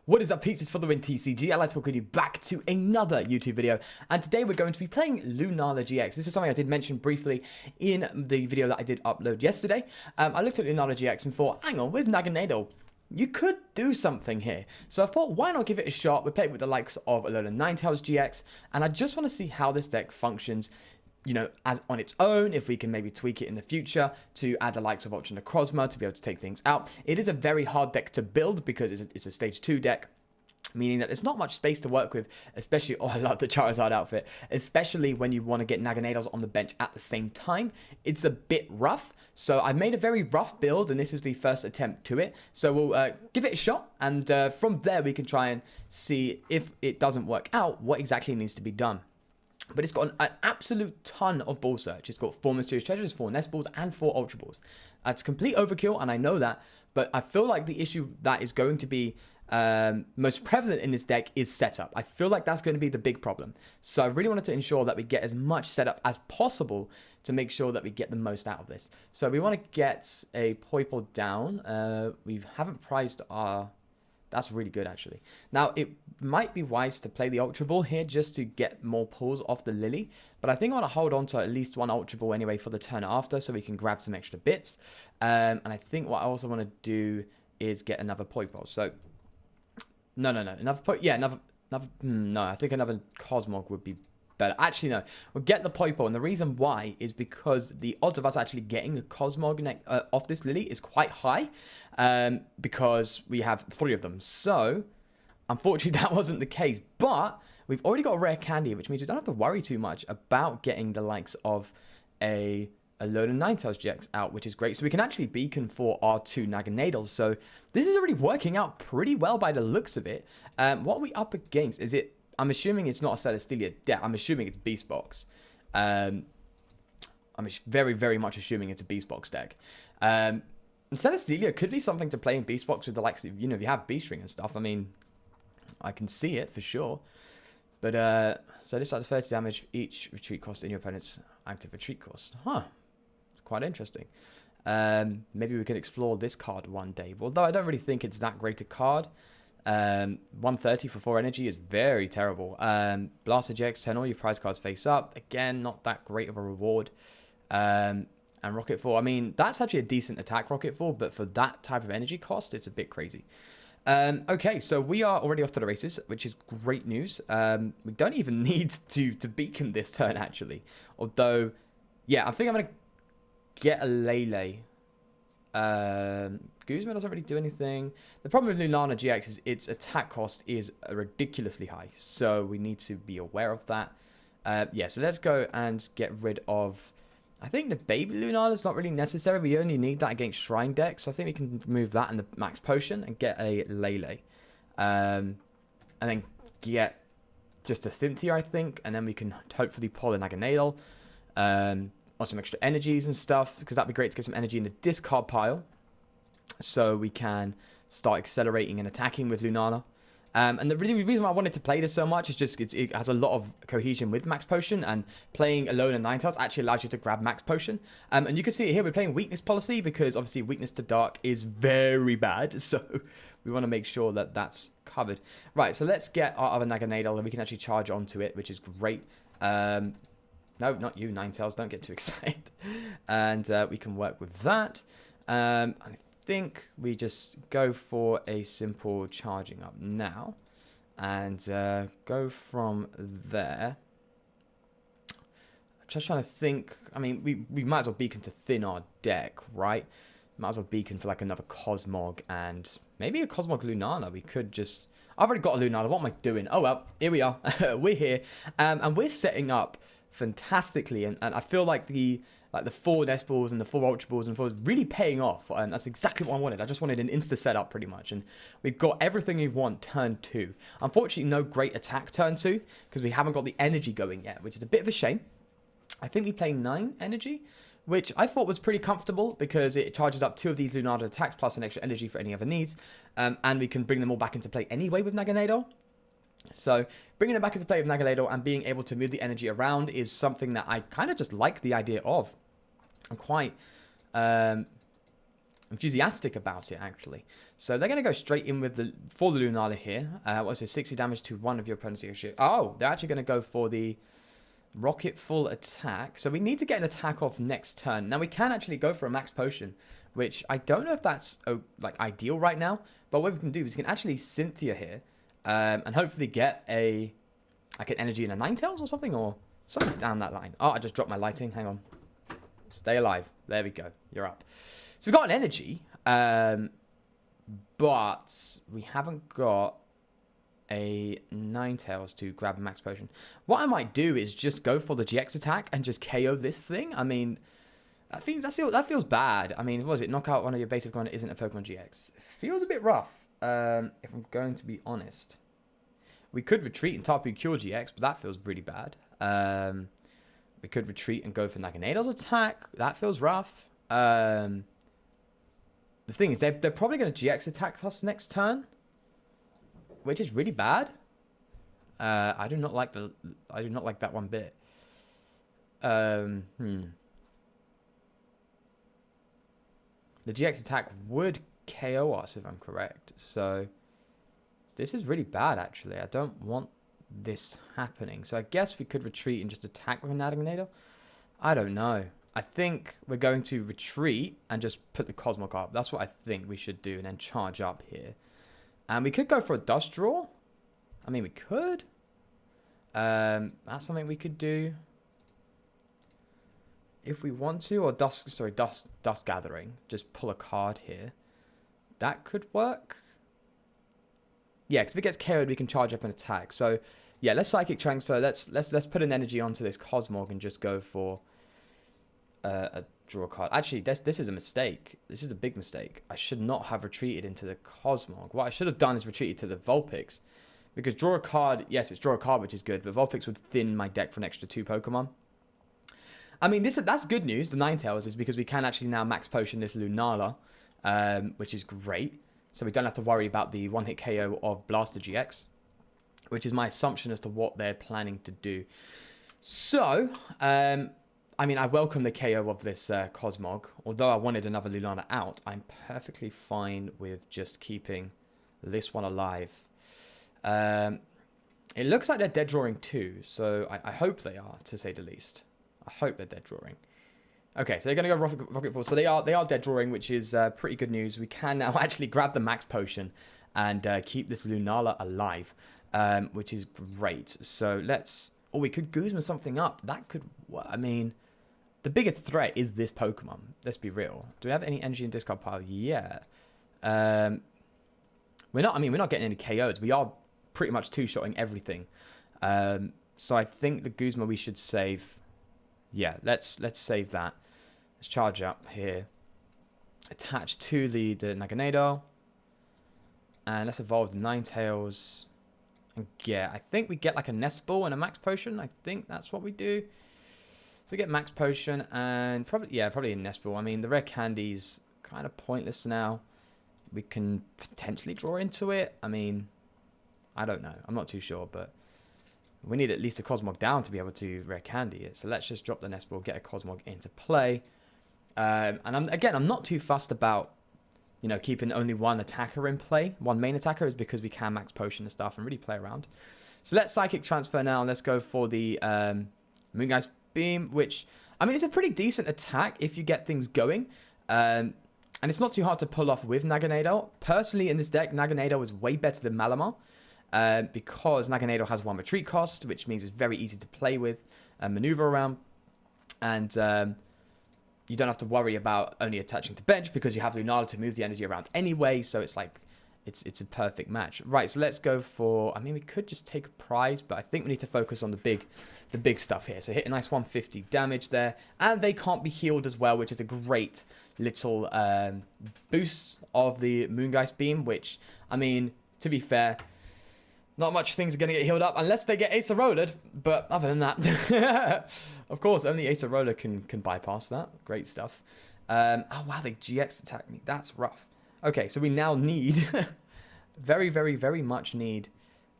What is up, peeps? It's for the win TCG. I'd like to welcome you back to another YouTube video. And today we're going to be playing Lunala-GX. This is something I did mention briefly in the video that I did upload yesterday. I looked at Lunala-GX and thought, hang on, with Naganadal, you could do something here. So I thought, why not give it a shot? We played with the likes of a load of Ninetales-GX, and I just want to see how this deck functions, you know, as on its own, if we can maybe tweak it in the future to add the likes of Ultra Necrozma to be able to take things out. It is a very hard deck to build because it's a stage 2 deck, meaning that there's not much space to work with, especially, oh, I love the Charizard outfit, especially when you want to get Naganadals on the bench at the same time. It's a bit rough, so I made a very rough build, and this is the first attempt to it. So we'll give it a shot, and from there we can try and see if it doesn't work out, what exactly needs to be done. But it's got an absolute ton of ball search. It's got 4 mysterious treasures, 4 nest balls, and 4 ultra balls. It's complete overkill, and I know that. But I feel like the issue that is going to be most prevalent in this deck is setup. I feel like that's going to be the big problem. So I really wanted to ensure that we get as much setup as possible to make sure that we get the most out of this. So we want to get a Poipole down. We haven't priced our... That's really good, actually. Now, it might be wise to play the Ultra Ball here just to get more pulls off the Lily. But I think I want to hold on to at least 1 Ultra Ball anyway for the turn after so we can grab some extra bits. And I think what I also want to do is get another Poipole. So, no. No, I think another Cosmog would be better. Actually, no. We'll get the Poipole, and the reason why is because the odds of us actually getting a Cosmog off this Lily is quite high, because we have 3 of them. So, unfortunately, that wasn't the case. But we've already got a rare candy, which means we don't have to worry too much about getting the likes of a load of Ninetales-GX out, which is great. So we can actually beacon for our 2 Naganadals. So this is already working out pretty well by the looks of it. What are we up against? Is it... I'm assuming it's not a Celesteela deck. I'm assuming it's Beast Box. I'm very, very much assuming it's a Beast Box deck. And Celesteela could be something to play in Beast Box with the likes of, you know, if you have Beast Ring and stuff. I mean, I can see it for sure. But, so this does 30 damage for each retreat cost in your opponent's active retreat cost. Huh. Quite interesting. Maybe we could explore this card one day. Although I don't really think it's that great a card. 130 for 4 energy is very terrible. Blaster-GX, turn all your prize cards face up. Again, not that great of a reward. And Rocket Fall, I mean, that's actually a decent attack Rocket Fall, but for that type of energy cost, it's a bit crazy. Okay, so we are already off to the races, which is great news. We don't even need to beacon this turn, actually. Although, yeah, I think I'm going to get a Lele. Guzma doesn't really do anything. The problem with Lunala-GX is its attack cost is ridiculously high, so we need to be aware of that. Yeah, so let's go and get rid of... I think the baby Lunala is not really necessary. We only need that against Shrine decks, so I think we can remove that and the Max Potion and get a Lele. And then get just a Cynthia, I think, and then we can hopefully pull a Naganadal. Or some extra energies and stuff, because that'd be great to get some energy in the discard pile, so we can start accelerating and attacking with Lunala. And the reason why I wanted to play this so much is just it has a lot of cohesion with Max Potion, and playing alone in Ninetales actually allows you to grab Max Potion. And you can see it here, we're playing Weakness Policy, because obviously Weakness to Dark is very bad, so we want to make sure that that's covered. Right, so let's get our other Naganadal, and we can actually charge onto it, which is great. No, not you, Ninetales. Don't get too excited. And we can work with that. I think we just go for a simple charging up now. And go from there. I'm just trying to think. I mean, we might as well beacon to thin our deck, right? Might as well beacon for like another Cosmog and maybe a Cosmog Lunala. We could just... I've already got a Lunala. What am I doing? Oh, well, here we are. We're here. And we're setting up fantastically, and I feel like the 4 nest balls and the 4 ultra balls and 4 is really paying off, and that's exactly what I wanted. I just wanted an insta setup pretty much, and we've got everything we want turn 2. Unfortunately, no great attack turn 2 because we haven't got the energy going yet, which is a bit of a shame. I think we play 9 energy, which I thought was pretty comfortable because it charges up 2 of these Lunala attacks plus an extra energy for any other needs, and we can bring them all back into play anyway with Naganadal. So bringing it back into play with Naganadal and being able to move the energy around is something that I kind of just like the idea of. I'm quite enthusiastic about it, actually. So they're going to go straight in with for the Lunala here. What is it? 60 damage to one of your opponent's ship. Oh, they're actually going to go for the rocket full attack. So we need to get an attack off next turn. Now we can actually go for a max potion, which I don't know if that's like ideal right now. But what we can do is we can actually Cynthia here, and hopefully get like an energy and a Ninetales or something, or something down that line. Oh, I just dropped my lighting. Hang on. Stay alive. There we go. You're up. So we've got an energy, but we haven't got a Ninetales to grab a max potion. What I might do is just go for the GX attack and just KO this thing. I mean, I think that feels bad. I mean, what was it? Knock out one of your basic one that isn't a Pokemon GX. Feels a bit rough, if I'm going to be honest. We could retreat and Tapu Cure GX, but that feels really bad. We could retreat and go for Naganadal's attack. That feels rough. The thing is, they're probably going to GX attack us next turn, which is really bad. I do not like that one bit. The GX attack would KO us if I'm correct. So this is really bad, actually. I don't want this happening. So I guess we could retreat and just attack with a Naganadal. I don't know. I think we're going to retreat and just put the Cosmog up. That's what I think we should do, and then charge up here. And we could go for a Dust Draw. I mean, we could. That's something we could do if we want to. Or Dust Gathering. Just pull a card here. That could work. Yeah, because if it gets KO'd, we can charge up an attack. So yeah, let's Psychic Transfer. Let's put an energy onto this Cosmog and just go for a draw card. Actually, this is a mistake. This is a big mistake. I should not have retreated into the Cosmog. What I should have done is retreated to the Vulpix. Because draw a card, yes, it's draw a card, which is good, but Vulpix would thin my deck for an extra 2 Pokemon. I mean, that's good news, the Ninetales, is because we can actually now max potion this Lunala, which is great. So we don't have to worry about the one-hit KO of Blaster GX, which is my assumption as to what they're planning to do. So, I mean, I welcome the KO of this Cosmog. Although I wanted another Lunala out, I'm perfectly fine with just keeping this one alive. It looks like they're dead drawing too, so I hope they are, to say the least. I hope they're dead drawing. Okay, so they're going to go Rocket Force. So they are dead drawing, which is pretty good news. We can now actually grab the Max Potion and keep this Lunala alive, which is great. So let's... Oh, we could Guzma something up. That could... I mean, the biggest threat is this Pokemon. Let's be real. Do we have any energy in discard pile? Yeah. We're not getting any KOs. We are pretty much two-shotting everything. So I think the Guzma we should save. Yeah, let's save that. Let's charge up here. Attach to the Naganadal. And let's evolve the Ninetales. And yeah, I think we get like a Nest Ball and a Max Potion. I think that's what we do. So we get Max Potion and probably a Nest Ball. I mean, the rare candy's kind of pointless now. We can potentially draw into it. I mean, I don't know. I'm not too sure, but we need at least a Cosmog down to be able to rare candy it. So let's just drop the Nest Ball, get a Cosmog into play. And I'm not too fussed about, you know, keeping only one attacker in play. One main attacker is because we can max potion and stuff and really play around. So let's Psychic Transfer now, and let's go for the Moongeist Beam, which, I mean, it's a pretty decent attack if you get things going. And it's not too hard to pull off with Naganadal. Personally, in this deck, Naganadal is way better than Malamar. Because Naganadal has 1 retreat cost, which means it's very easy to play with and maneuver around. And you don't have to worry about only attaching to bench because you have Lunala to move the energy around anyway. So it's like, it's a perfect match. Right, so let's go for, I mean, we could just take a prize, but I think we need to focus on the big stuff here. So hit a nice 150 damage there. And they can't be healed as well, which is a great little boost of the Moongeist Beam, which, I mean, to be fair, not much things are going to get healed up unless they get Acerola, but other than that, of course, only Acerola can bypass that. Great stuff. Oh, wow, they GX attacked me. That's rough. Okay, so we now need, very, very, very much need,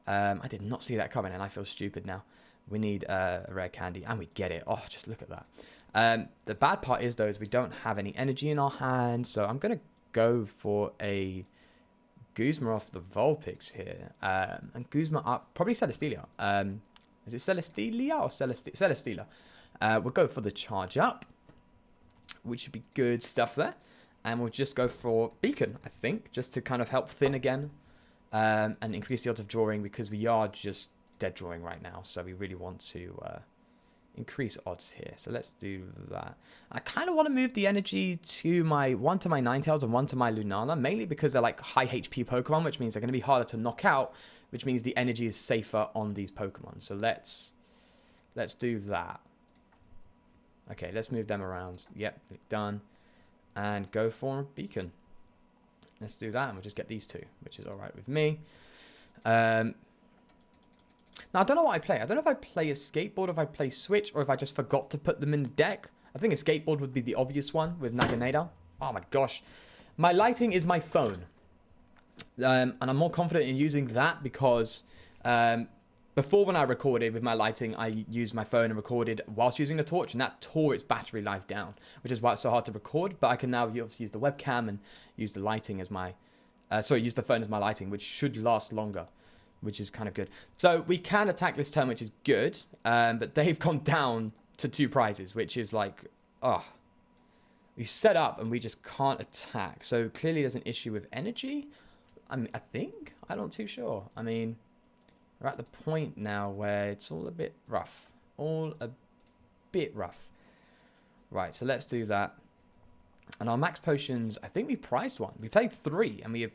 I did not see that coming, and I feel stupid now. We need a rare candy, and we get it. Oh, just look at that. The bad part is, though, is we don't have any energy in our hand, so I'm going to go for a Guzma off the Vulpix here. And Guzma up, probably Celesteela. Is it Celesteela or Celesteela? We'll go for the charge up, which should be good stuff there. And we'll just go for Beacon, I think, just to kind of help thin again. And increase the odds of drawing, because we are just dead drawing right now. So we really want to increase odds here. So let's do that. I kind of want to move the energy to one to my Ninetales and one to my Lunala, mainly because they're like high HP Pokemon, which means they're going to be harder to knock out, which means the energy is safer on these Pokemon. So let's do that. Okay, let's move them around. Yep, done. And go for a Beacon. Let's do that, and we'll just get these two, which is all right with me. Now, I don't know what I play. I don't know if I play a skateboard, if I play Switch, or if I just forgot to put them in the deck. I think a skateboard would be the obvious one with Naganadal. Oh my gosh. My lighting is my phone. And I'm more confident in using that because before, when I recorded with my lighting, I used my phone and recorded whilst using the torch, and that tore its battery life down, which is why it's so hard to record. But I can now obviously use the webcam and use the lighting as my... use the phone as my lighting, which should last longer, which is kind of good. So we can attack this turn, which is good, but they've gone down to 2 prizes, which is like, we set up and we just can't attack. So clearly there's an issue with energy. I mean, I think, I'm not too sure. I mean, we're at the point now where it's all a bit rough, Right, so let's do that. And our max potions, I think we prized one. We played 3, and we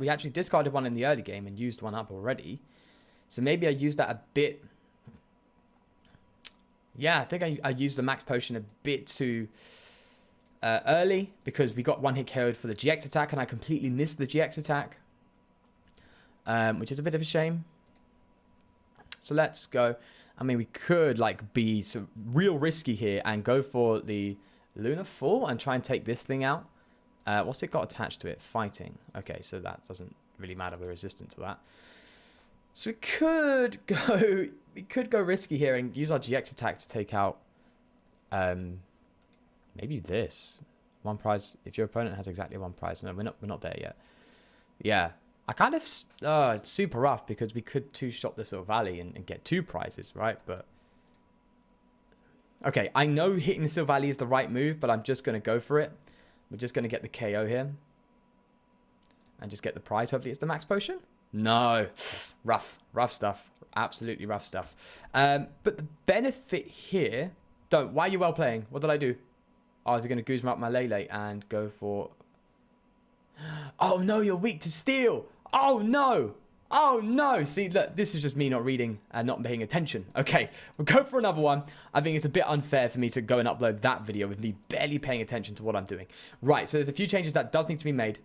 actually discarded one in the early game and used one up already. So maybe I used that a bit. Yeah, I think I used the max potion a bit too early, because we got 1-hit KO'd for the GX attack, and I completely missed the GX attack, which is a bit of a shame. So let's go. I mean, we could like be some real risky here and go for the Luna Fall and try and take this thing out. What's it got attached to it? Fighting. Okay, so that doesn't really matter. We're resistant to that. So we could go risky here and use our GX attack to take out maybe this. 1 prize. If your opponent has exactly 1 prize. No, we're not there yet. Yeah. I kind of, it's super rough because we could 2-shot the Silvally and get 2 prizes, right? But, okay, I know hitting the Silvally is the right move, but I'm just going to go for it. We're just going to get the KO here. And just get the prize. Hopefully it's the max potion. No. Rough stuff. Absolutely rough stuff. But the benefit here, why are you well playing? What did I do? Oh, is it going to Guzma up my Lele and go for... Oh no, you're weak to steel. Oh no. Oh no. See, look, this is just me not reading and not paying attention. Okay, we'll go for another one. I think it's a bit unfair for me to go and upload that video with me barely paying attention to what I'm doing. Right, so there's a few changes that does need to be made.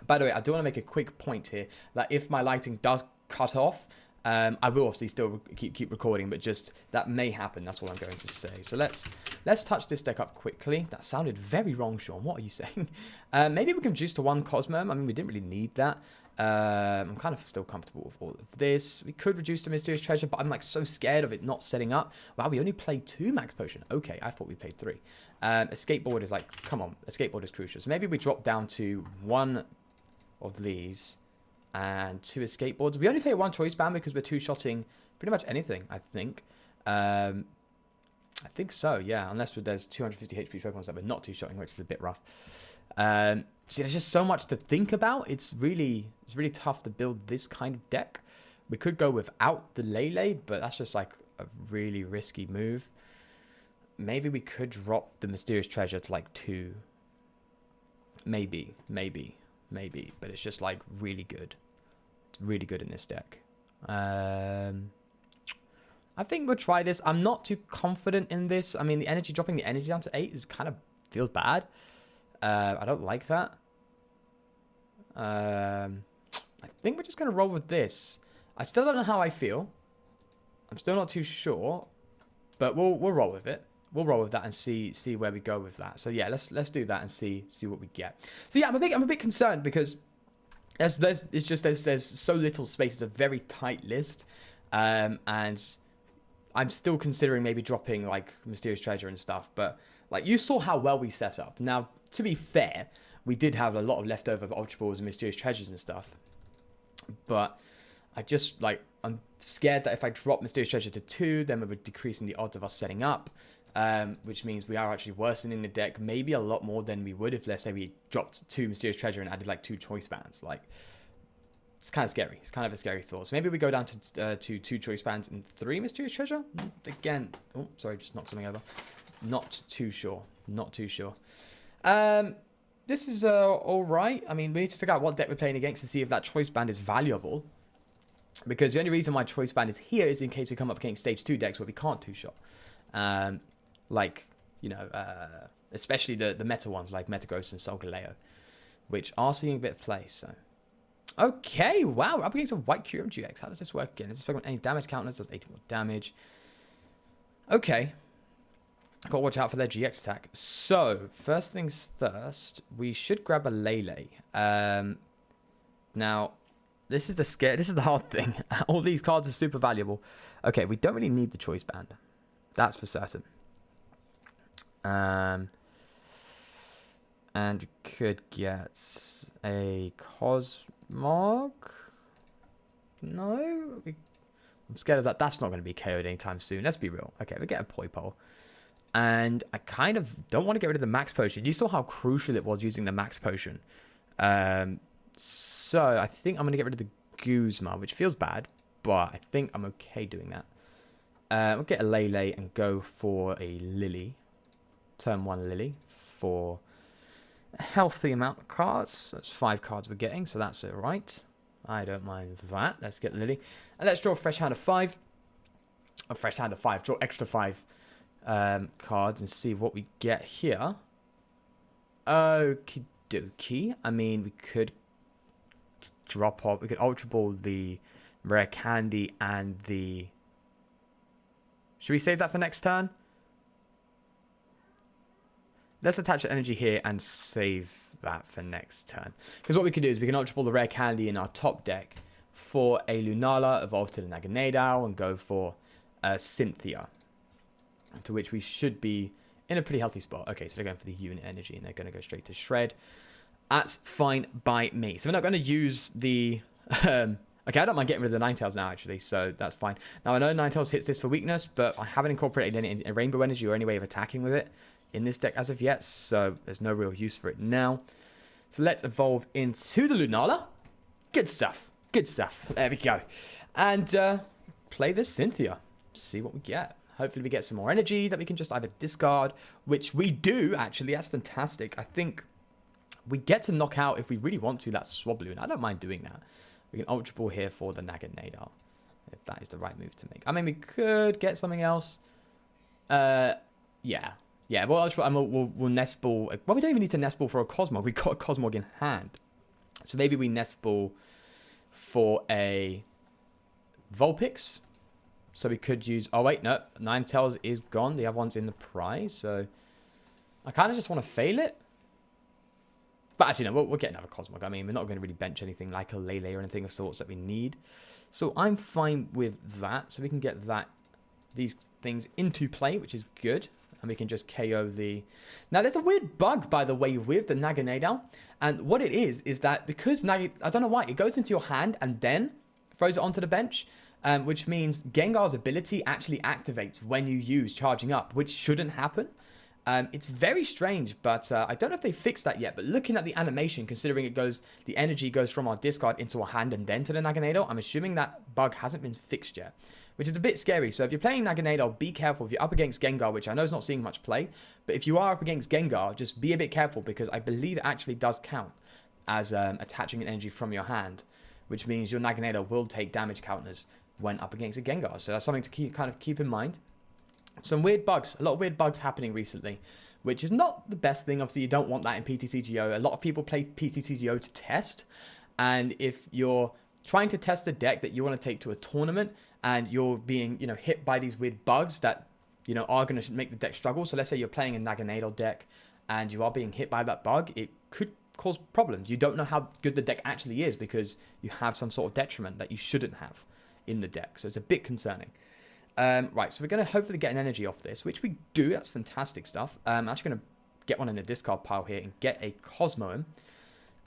By the way, I do want to make a quick point here that if my lighting does cut off, I will obviously still keep recording, but just that may happen. That's all I'm going to say. So let's touch this deck up quickly. That sounded very wrong, Sean. What are you saying? Maybe we can reduce to 1 Cosmome. I mean, we didn't really need that. I'm kind of still comfortable with all of this. We could reduce to Mysterious Treasure, but I'm like so scared of it not setting up. Wow, we only played 2 Max Potion. Okay, I thought we played 3. A Skateboard is like, come on, a Skateboard is crucial. So maybe we drop down to 1 of these and 2 skateboards. We only play 1 choice band because we're 2-shotting pretty much anything, I think. I think so, yeah. Unless there's 250 HP Pokemon that we're not 2-shotting, which is a bit rough. See, there's just so much to think about. It's really tough to build this kind of deck. We could go without the Lele, but that's just like a really risky move. Maybe we could drop the Mysterious Treasure to like 2. Maybe. But it's just like really good. It's really good in this deck. I think we'll try this. I'm not too confident in this. I mean, dropping the energy down to 8 is kind of feels bad. I don't like that. I think we're just going to roll with this. I still don't know how I feel. I'm still not too sure, but we'll roll with it. We'll roll with that and see where we go with that. So yeah, let's do that and see what we get. So yeah, I'm a bit concerned because there's so little space. It's a very tight list, and I'm still considering maybe dropping like Mysterious Treasure and stuff. But like you saw how well we set up. Now, to be fair, we did have a lot of leftover Ultra Balls and Mysterious Treasures and stuff. But I just, like, I'm scared that if I drop Mysterious Treasure to 2, then we're decreasing the odds of us setting up. Which means we are actually worsening the deck maybe a lot more than we would if, let's say, we dropped 2 Mysterious Treasure and added, like, 2 Choice Bands. Like, it's kind of scary. It's kind of a scary thought. So maybe we go down to 2 Choice Bands and 3 Mysterious Treasure? Again, oh, sorry, just knocked something over. Not too sure. Not too sure. This is alright. I mean, we need to figure out what deck we're playing against to see if that Choice Band is valuable. Because the only reason my Choice Band is here is in case we come up against Stage 2 decks where we can't 2-shot. Like, you know, especially the meta ones like Metagross and Solgaleo, which are seeing a bit of play, so. Okay, wow, we're up against a White Curium GX. How does this work again? Is this Pokemon any damage counters? Does 80 more damage. Okay. Got to watch out for their GX attack. So, first things first, we should grab a Lele. Now, this is the hard thing. All these cards are super valuable. Okay, we don't really need the Choice Band. That's for certain. And we could get a Cosmog. No? I'm scared of that. That's not going to be KO'd anytime soon. Let's be real. Okay, we get a Poipole. And I kind of don't want to get rid of the Max Potion. You saw how crucial it was using the Max Potion. So I think I'm going to get rid of the Guzma, which feels bad. But I think I'm okay doing that. We'll get a Lele and go for a Lily. Turn 1 Lily for a healthy amount of cards. That's 5 cards we're getting, so that's alright. I don't mind that. Let's get Lily. And let's draw a fresh hand of 5. A fresh hand of 5. Draw extra 5 cards and see what we get here. Okie dokie. I mean, we could drop off. We could Ultra Ball the Rare Candy and the... Should we save that for next turn? Let's attach the energy here and save that for next turn. Because what we could do is we can Ultra Ball the Rare Candy in our top deck for a Lunala, evolve to the Naganadal, and go for Cynthia. To which we should be in a pretty healthy spot. Okay, so they're going for the unit energy and they're going to go straight to Shred. That's fine by me. So we're not going to use the... Okay, I don't mind getting rid of the Ninetales now, actually, so that's fine. Now, I know Ninetales hits this for weakness, but I haven't incorporated any Rainbow Energy or any way of attacking with it in this deck as of yet, so there's no real use for it now. So let's evolve into the Lunala. Good stuff. Good stuff. There we go. And play this Cynthia. See what we get. Hopefully we get some more energy that we can just either discard, which we do, actually. That's fantastic. I think we get to knock out, if we really want to, that Swabloon. I don't mind doing that. We can Ultra Ball here for the Naganadal, if that is the right move to make. I mean, we could get something else. Yeah. Yeah, well, we'll Nest Ball. Well, we don't even need to Nest Ball for a Cosmog. We've got a Cosmog in hand. So maybe we Nest Ball for a Vulpix. So we could use... Oh, wait, no. Ninetales is gone. The other one's in the prize. So I kind of just want to fail it. But actually, no, we'll get another Cosmog. I mean, we're not going to really bench anything like a Lele or anything of sorts that we need. So I'm fine with that. So we can get these things into play, which is good. And we can just KO the... Now, there's a weird bug, by the way, with the Naganadal. And what it is that because I don't know why, it goes into your hand and then throws it onto the bench. Which means Gengar's ability actually activates when you use Charging Up, which shouldn't happen. It's very strange, but I don't know if they fixed that yet. But looking at the animation, considering the energy goes from our discard into our hand and then to the Naganadal, I'm assuming that bug hasn't been fixed yet, which is a bit scary. So if you're playing Naganadal, be careful. If you're up against Gengar, which I know is not seeing much play, but if you are up against Gengar, just be a bit careful because I believe it actually does count as attaching an energy from your hand, which means your Naganadal will take damage counters when up against a Gengar. So that's something to keep in mind. Some weird bugs. A lot of weird bugs happening recently, which is not the best thing. Obviously, you don't want that in PTCGO. A lot of people play PTCGO to test. And if you're trying to test a deck that you want to take to a tournament and you're being, hit by these weird bugs that, are going to make the deck struggle. So let's say you're playing a Naganadal deck and you are being hit by that bug. It could cause problems. You don't know how good the deck actually is because you have some sort of detriment that you shouldn't have in the deck. So it's a bit concerning. Right, so we're going to hopefully get an energy off this, which we do. That's fantastic stuff. I'm actually going to get one in the discard pile here and get a Cosmoem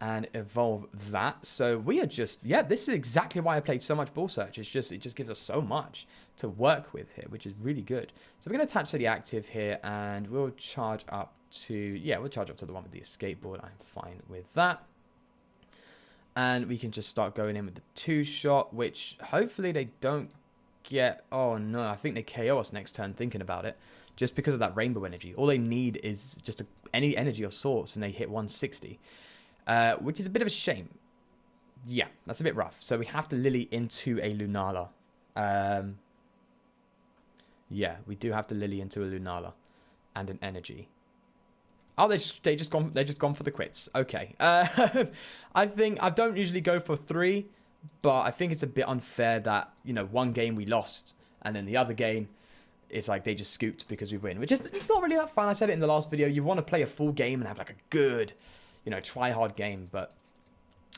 and evolve that. So we are just, yeah, this is exactly why I played so much Ball Search. It's just, it just gives us so much to work with here, which is really good. So we're going to attach to the active here, and we'll charge up to, yeah, we'll charge up to the one with the escape board. I'm fine with that. And we can just start going in with the 2-shot, which hopefully they don't get, oh no, I think they KO us next turn thinking about it, just because of that rainbow energy. All they need is just any energy of sorts, and they hit 160. Which is a bit of a shame. Yeah, that's a bit rough. So we have to Lily into a Lunala. Yeah, we do have to Lily into a Lunala and an energy. Oh, they just gone for the quits. Okay. I think I don't usually go for 3, but I think it's a bit unfair that, you know, one game we lost and then the other game it's like they just scooped because we win, which is, it's not really that fun. I said it in the last video. You want to play a full game and have like a good, you know, try hard game, but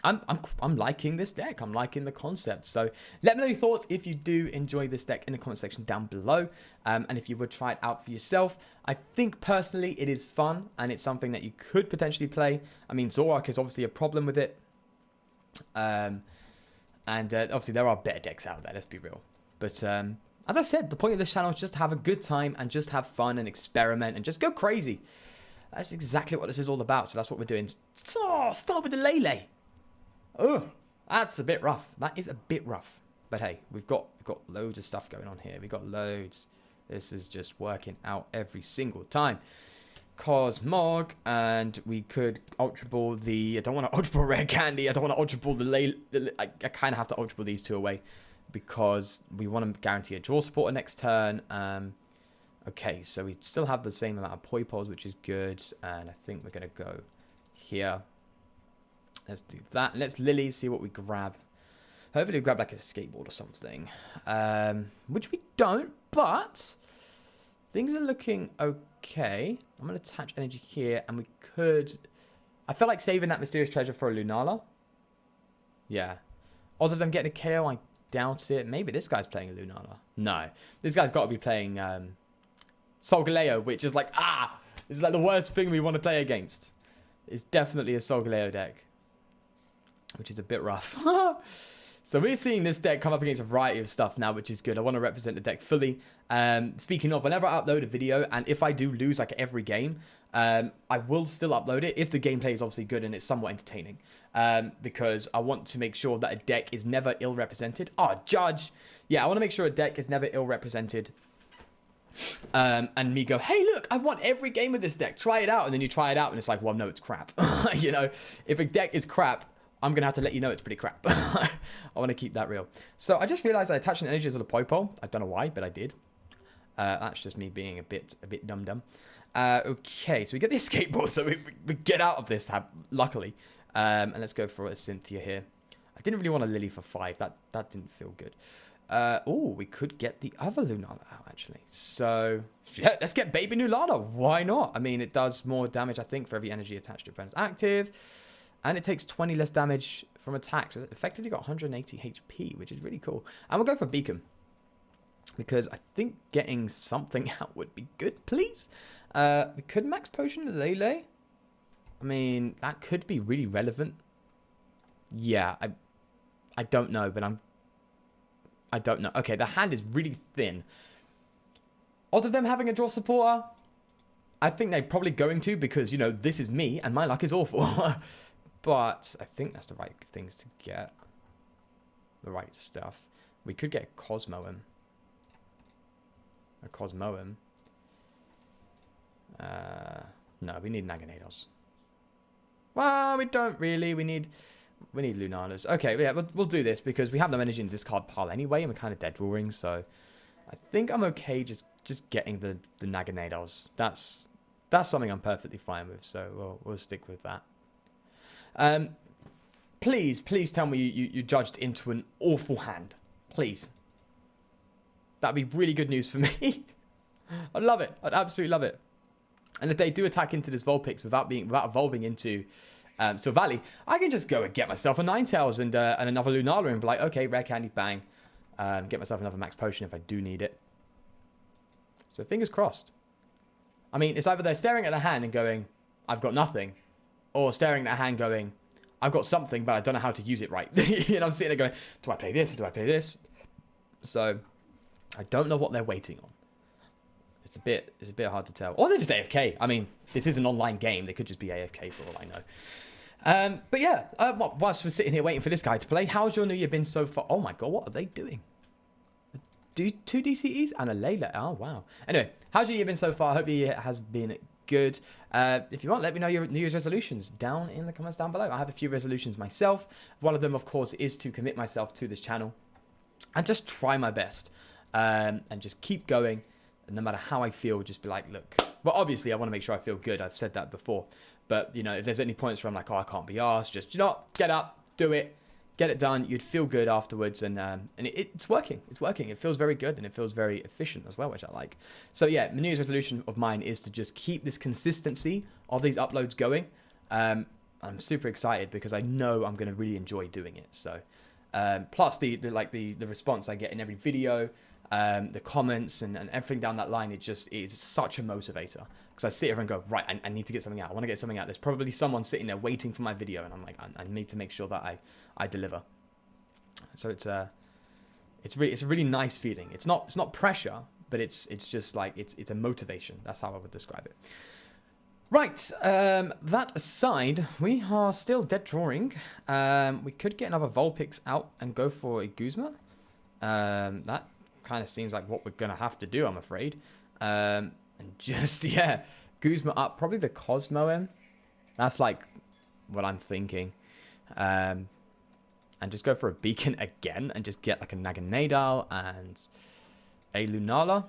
I'm liking this deck. I'm liking the concept. So let me know your thoughts if you do enjoy this deck in the comment section down below. And if you would try it out for yourself. I think personally it is fun and it's something that you could potentially play. I mean, Zorak is obviously a problem with it. Obviously there are better decks out there, let's be real. But as I said, the point of this channel is just to have a good time and just have fun and experiment and just go crazy. That's exactly what this is all about. So that's what we're doing. Oh, start with the Lele. Oh, that's a bit rough. That is a bit rough. But hey, we've got loads of stuff going on here. We've got loads. This is just working out every single time. Cosmog, and we could Ultra Ball the... I don't want to Ultra Ball Rare Candy. I don't want to Ultra Ball the Lele. I kind of have to Ultra Ball these two away because we want to guarantee a draw supporter next turn. Okay, so we still have the same amount of Poipos, which is good. And I think we're going to go here. Let's do that. Let's Lily, see what we grab. Hopefully we grab like a skateboard or something. Which we don't, but things are looking okay. I'm going to attach energy here, and we could... I feel like saving that Mysterious Treasure for a Lunala. Yeah. Odds of them getting a KO, I doubt it. Maybe this guy's playing a Lunala. No. This guy's got to be playing Solgaleo, which is like, this is like the worst thing we want to play against. It's definitely a Solgaleo deck, which is a bit rough. So we're seeing this deck come up against a variety of stuff now, which is good. I want to represent the deck fully. Speaking of, whenever I upload a video, and if I do lose like every game, I will still upload it if the gameplay is obviously good and it's somewhat entertaining. Because I want to make sure that a deck is never ill-represented. Oh, Judge! Yeah, I want to make sure a deck is never ill-represented. And me go, hey, look, I want every game with this deck. Try it out. And then you try it out and it's like, well, no, it's crap. You know, if a deck is crap, I'm going to have to let you know it's pretty crap. I want to keep that real. So I just realized I attached an energy to the Poipo. I don't know why, but I did. That's just me being a bit dumb. Okay, so we get the escape board, so we get out of this, luckily. And let's go for a Cynthia here. I didn't really want a Lily for 5. That didn't feel good. Oh, we could get the other Lunala out, actually. So, yeah, let's get Baby Lunala. Why not? I mean, it does more damage, I think, for every energy attached to opponent's active. And it takes 20 less damage from attacks. So it's effectively got 180 HP, which is really cool. And we'll go for Beacon, because I think getting something out would be good, please. We could Max Potion Lele. I mean, that could be really relevant. Yeah, I don't know, but I don't know. Okay, the hand is really thin. Odds of them having a draw supporter, I think they're probably going to, because, you know, this is me and my luck is awful. But I think that's the right things to get. The right stuff. We could get a Cosmoem. No, we need Naganadals. Well, we don't really. We need Lunalas. Okay, yeah, we'll do this because we have no energy in this card pile anyway, and we're kind of dead drawing, so I think I'm okay just getting the Naganadals. That's something I'm perfectly fine with, so we'll stick with that. Please tell me you judged into an awful hand. Please. That'd be really good news for me. I'd love it. I'd absolutely love it. And if they do attack into this Vulpix without evolving into Silvally, I can just go and get myself a Ninetales and another Lunala and be like, okay, rare candy, bang. Get myself another max potion if I do need it. So fingers crossed. I mean, it's either they're staring at their hand and going, I've got nothing, or staring at their hand going, I've got something, but I don't know how to use it right. You know, I'm sitting there going, do I play this or do I play this? So I don't know what they're waiting on. It's a bit hard to tell. Or they're just AFK. I mean, this is an online game. They could just be AFK for all I know. But yeah, whilst we're sitting here waiting for this guy to play, how's your new year been so far? Oh my god, what are they doing? Do 2 DCEs and a Layla. Oh wow. Anyway, how's your year been so far? I hope your year has been good. If you want, let me know your New Year's resolutions down in the comments down below. I have a few resolutions myself. One of them, of course, is to commit myself to this channel and just try my best and just keep going. And no matter how I feel, just be like, look, well, obviously I want to make sure I feel good. I've said that before. But, you know, if there's any points where I'm like, oh, I can't be arsed, just, you know, get up, do it, get it done. You'd feel good afterwards. And it's working. It's working. It feels very good and it feels very efficient as well, which I like. So, yeah, the New Year's resolution of mine is to just keep this consistency of these uploads going. I'm super excited because I know I'm going to really enjoy doing it. So, plus the response I get in every video, the comments and everything down that line, it's such a motivator because I sit here and go, right, I need to get something out. I want to get something out. There's probably someone sitting there waiting for my video, and I'm like, I need to make sure that I deliver. So it's a really nice feeling. It's not pressure, but it's just like it's a motivation. That's how I would describe it. Right, that aside, we are still dead drawing. We could get another Vulpix out and go for a Guzma. That kind of seems like what we're going to have to do, I'm afraid. And just, yeah, Guzma up. Probably the Cosmo M. That's like what I'm thinking. And just go for a Beacon again and just get like a Naganadal and a Lunala.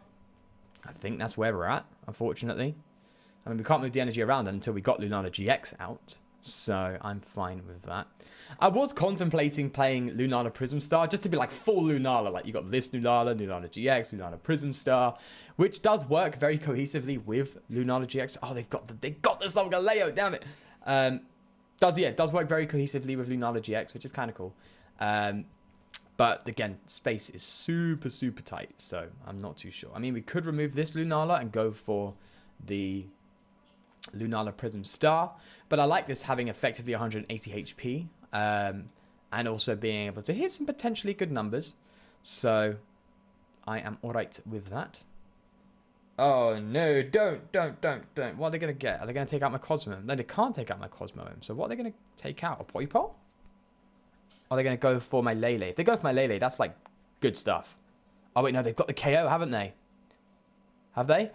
I think that's where we're at, unfortunately. I mean, we can't move the energy around until we got Lunala-GX out. So I'm fine with that. I was contemplating playing Lunala Prism Star just to be like full Lunala. Like you got this Lunala-GX, Lunala Prism Star, which does work very cohesively with Lunala-GX. Oh, they got the Solgaleo, damn it. It does work very cohesively with Lunala-GX, which is kind of cool. But again, space is super, super tight. So I'm not too sure. I mean, we could remove this Lunala and go for the Lunala Prism Star, but I like this having effectively 180 HP and also being able to hit some potentially good numbers, so I am alright with that. Oh no, don't. What are they going to get? Are they going to take out my Cosmo? No, they can't take out my Cosmo M, so what are they going to take out? A Poipole? Or are they going to go for my Lele? If they go for my Lele, that's like good stuff. Oh wait, no, they've got the KO, haven't they? Have they?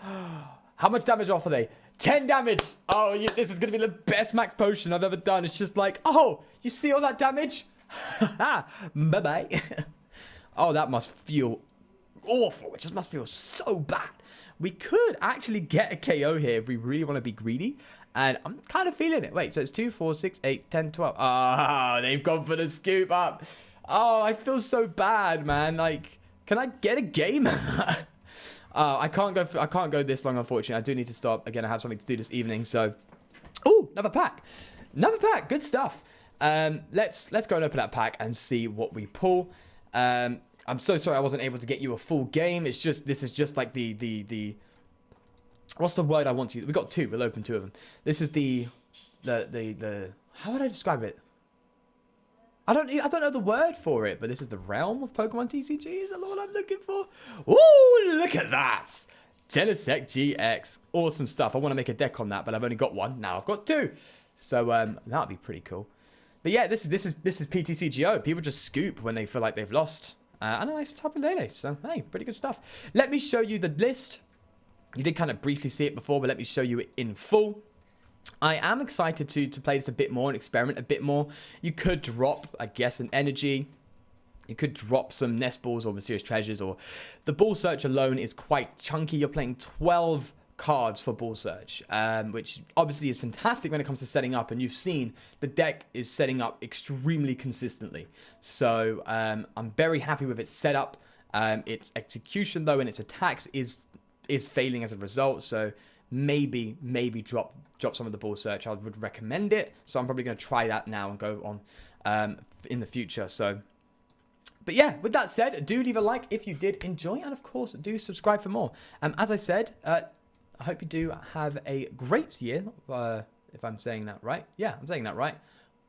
How much damage off are they? 10 damage. Oh, this is going to be the best max potion I've ever done. It's just like, oh, you see all that damage? Bye-bye. Oh, that must feel awful. It just must feel so bad. We could actually get a KO here if we really want to be greedy. And I'm kind of feeling it. Wait, so it's 2, 4, 6, 8, 10, 12. Ah, they've gone for the scoop up. Oh, I feel so bad, man. Like, can I get a game? I can't go this long, unfortunately. I do need to stop. Again, I have something to do this evening, so... Ooh, another pack. Another pack. Good stuff. Let's go and open that pack and see what we pull. I'm so sorry I wasn't able to get you a full game. It's just... This is just like the what's the word I want to use? We got two. We'll open two of them. This is the... How would I describe it? I don't know the word for it, but this is the realm of Pokemon TCG. Is that what I'm looking for? Ooh, look at that. Genesect GX. Awesome stuff. I want to make a deck on that, but I've only got one. Now I've got two. So that'd be pretty cool. But yeah, this is PTCGO. People just scoop when they feel like they've lost. And a nice Tapu Lele. So, hey, pretty good stuff. Let me show you the list. You did kind of briefly see it before, but let me show you it in full. I am excited to play this a bit more and experiment a bit more. You could drop, I guess, an energy. You could drop some nest balls or mysterious treasures, or the ball search alone is quite chunky. You're playing 12 cards for ball search, which obviously is fantastic when it comes to setting up. And you've seen the deck is setting up extremely consistently. So I'm very happy with its setup. Its execution, though, and its attacks is failing as a result. So maybe drop some of the ball search. I would recommend it, so I'm probably going to try that now and go on in the future. So, but yeah, with that said, do leave a like if you did enjoy, and of course do subscribe for more. As I said, I hope you do have a great year, if I'm saying that right. Yeah, I'm saying that right.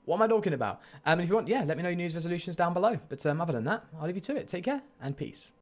What am I talking about? And if you want, yeah, let me know your New Year's resolutions down below. But other than that, I'll leave you to it. Take care and peace.